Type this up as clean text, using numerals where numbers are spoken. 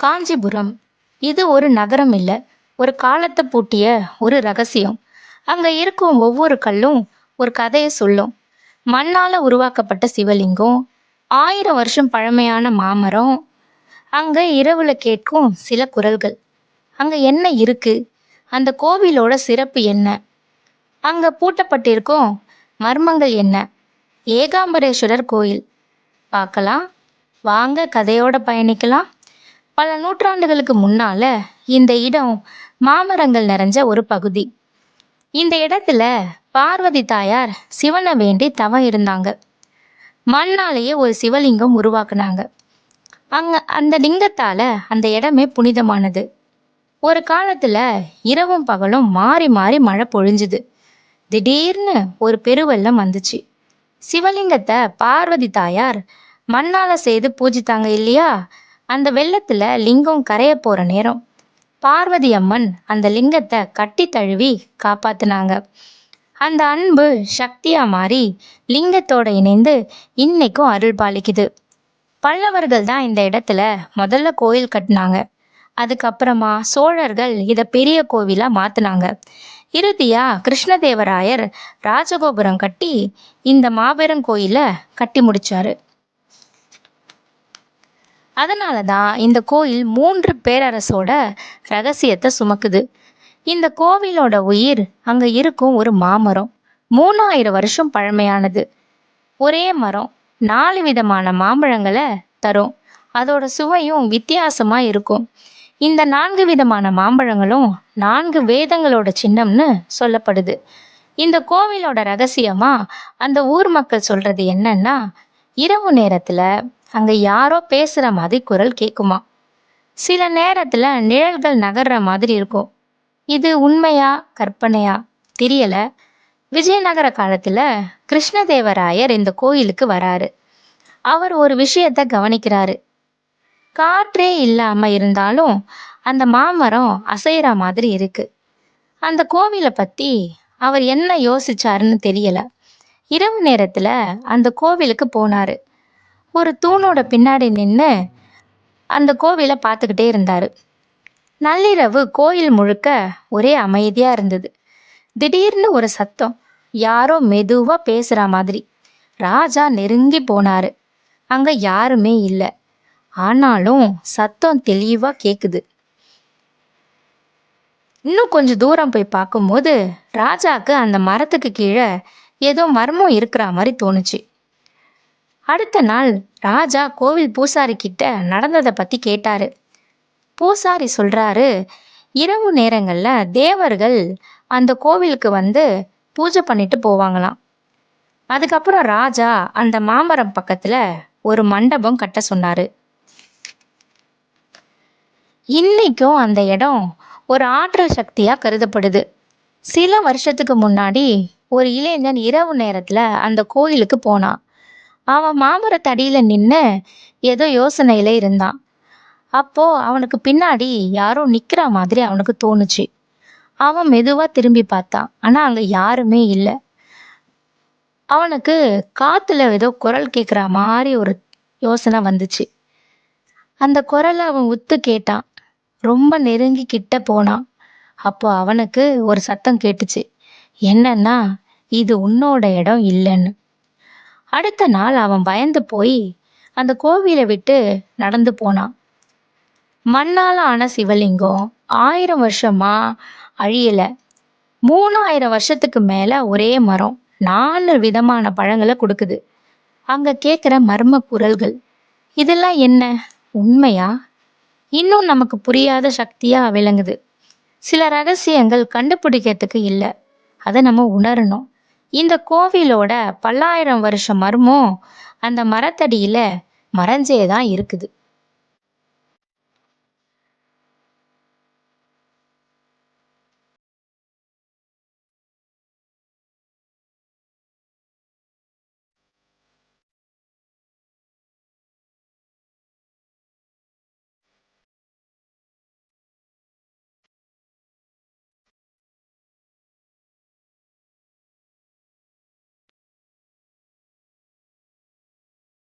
காஞ்சிபுரம் இது ஒரு நகரம் இல்ல. ஒரு காலத்தை பூட்டிய ஒரு ரகசியம். அங்க இருக்கும் ஒவ்வொரு கல்லும் ஒரு கதையை சொல்லும். மண்ணால உருவாக்கப்பட்ட சிவலிங்கம், 1000 வருஷம் பழமையான மாமரம், அங்க இரவுல கேட்கும் சில குரல்கள். அங்க என்ன இருக்கு? அந்த கோவிலோட சிறப்பு என்ன? அங்க பூட்டப்பட்டிருக்கும் மர்மங்கள் என்ன? ஏகாம்பரேஸ்வரர் கோயில் பார்க்கலாம். வாங்க கதையோட பயணிக்கலாம். பல நூற்றாண்டுகளுக்கு முன்னால இந்த இடம் மாமரங்கள் நிறைஞ்ச ஒரு பகுதி. இந்த இடத்துல பார்வதி தாயார் சிவனை வேண்டி தவம் இருந்தாங்க. மண்ணாலேயே ஒரு சிவலிங்கம் உருவாக்குனாங்க. அங்க அந்த லிங்கத்தால அந்த இடமே புனிதமானது. ஒரு காலத்துல இரவும் பகலும் மாறி மாறி மழை பொழிஞ்சுது. திடீர்னு ஒரு பெருவெள்ளம் வந்துச்சு. சிவலிங்கத்தை பார்வதி தாயார் மண்ணால செய்து பூஜித்தாங்க இல்லையா? அந்த வெள்ளத்துல லிங்கம் கரைய போற நேரம் பார்வதி அம்மன் அந்த லிங்கத்தை கட்டி தழுவி காப்பாத்துனாங்க. அந்த அன்பு சக்தியா மாறி லிங்கத்தோட இணைந்து இன்னைக்கும் அருள் பாலிக்குது. பல்லவர்கள் தான் இந்த இடத்துல முதல்ல கோயில் கட்டினாங்க. அதுக்கப்புறமா சோழர்கள் இத பெரிய கோவிலா மாத்துனாங்க. இறுதியா கிருஷ்ணதேவராயர் ராஜகோபுரம் கட்டி இந்த மாபெரும் கோயிலை கட்டி முடிச்சாரு. அதனால தான் இந்த கோயில் 3 பேரரசோட ரகசியத்தை சுமக்குது. இந்த கோவிலோட உயிர் அங்க இருக்கும் ஒரு மாமரம். 3000 வருஷம் பழமையானது. ஒரே மரம் 4 விதமான மாம்பழங்களை தரும். அதோட சுவையும் வித்தியாசமா இருக்கும். இந்த 4 விதமான மாம்பழங்களும் 4 வேதங்களோட சின்னம்னு சொல்லப்படுது. இந்த கோவிலோட ரகசியமா அந்த ஊர் மக்கள் சொல்றது என்னன்னா, இரவு நேரத்துல அங்க யாரோ பேசுற மாதிரி குரல் கேக்குமா. சில நேரத்துல நிழல்கள் நகர்ற மாதிரி இருக்கும். இது உண்மையா கற்பனையா தெரியல. விஜயநகர காலத்துல கிருஷ்ணதேவராயர் இந்த கோயிலுக்கு வராரு. அவர் ஒரு விஷயத்த கவனிக்கிறாரு. காற்றே இல்லாம இருந்தாலும் அந்த மாமரம் அசைற மாதிரி இருக்கு. அந்த கோவிலை பத்தி அவர் என்ன யோசிச்சாருன்னு தெரியல. இரவு நேரத்துல அந்த கோவிலுக்கு போனாரு. ஒரு தூணோட பின்னாடி நின்னு அந்த கோவிலை பார்த்துக்கிட்டே இருந்தாரு. நள்ளிரவு கோயில் முழுக்க ஒரே அமைதியா இருந்தது. திடீர்னு ஒரு சத்தம். யாரோ மெதுவா பேசுற மாதிரி. ராஜா நெருங்கி போனாரு. அங்க யாருமே இல்ல. ஆனாலும் சத்தம் தெளிவா கேக்குது. இன்னும் கொஞ்சம் தூரம் போய் பார்க்கும்போது ராஜாக்கு அந்த மரத்துக்கு கீழே ஏதோ மர்மம் இருக்கிற மாதிரி தோணுச்சு. அடுத்த நாள் ராஜா கோவில் பூசாரி கிட்ட நடந்ததை பத்தி கேட்டாரு. பூசாரி சொல்றாரு, இரவு நேரங்கள்ல தேவர்கள் அந்த கோவிலுக்கு வந்து பூஜை பண்ணிட்டு போவாங்களாம். அதுக்கப்புறம் ராஜா அந்த மாமரம் பக்கத்துல ஒரு மண்டபம் கட்ட சொன்னாரு. இன்னைக்கும் அந்த இடம் ஒரு ஆற்றல் சக்தியா கருதப்படுது. சில வருஷத்துக்கு முன்னாடி ஒரு இளைஞன் இரவு நேரத்துல அந்த கோயிலுக்கு போனான். அவன் மாமரத்தடியில நின்னு ஏதோ யோசனையில இருந்தான். அப்போ அவனுக்கு பின்னாடி யாரோ நிக்கிற மாதிரி அவனுக்கு தோணுச்சு. அவன் மெதுவா திரும்பி பார்த்தான். ஆனா அங்க யாருமே இல்ல. அவனுக்கு காத்துல ஏதோ குரல் கேட்குற மாதிரி ஒரு யோசனை வந்துச்சு. அந்த குரலை அவன் உத்து கேட்டான். ரொம்ப நெருங்கி கிட்ட போனான். அப்போ அவனுக்கு ஒரு சத்தம் கேட்டுச்சு. என்னன்னா, இது உன்னோட இடம் இல்லைன்னு. அடுத்த நாள் அவன் பயந்து போய் அந்த கோவிலை விட்டு நடந்து போனான். மண்ணால ஆன சிவலிங்கம் 1000 வருஷமா அழியல. 3000 வருஷத்துக்கு மேல ஒரே மரம் 4 விதமான பழங்களை கொடுக்குது. அங்க கேட்குற மர்ம குரல்கள் இதெல்லாம் என்ன? உண்மையா? இன்னும் நமக்கு புரியாத சக்தியா விளங்குது. சில ரகசியங்கள் கண்டுபிடிக்கிறதுக்கு இல்ல, அதை நம்ம உணரணும். இந்த கோவிலோட பல்லாயிரம் வருஷ மர்மம் அந்த மரத்தடியில மறைஞ்சேதான் இருக்குது.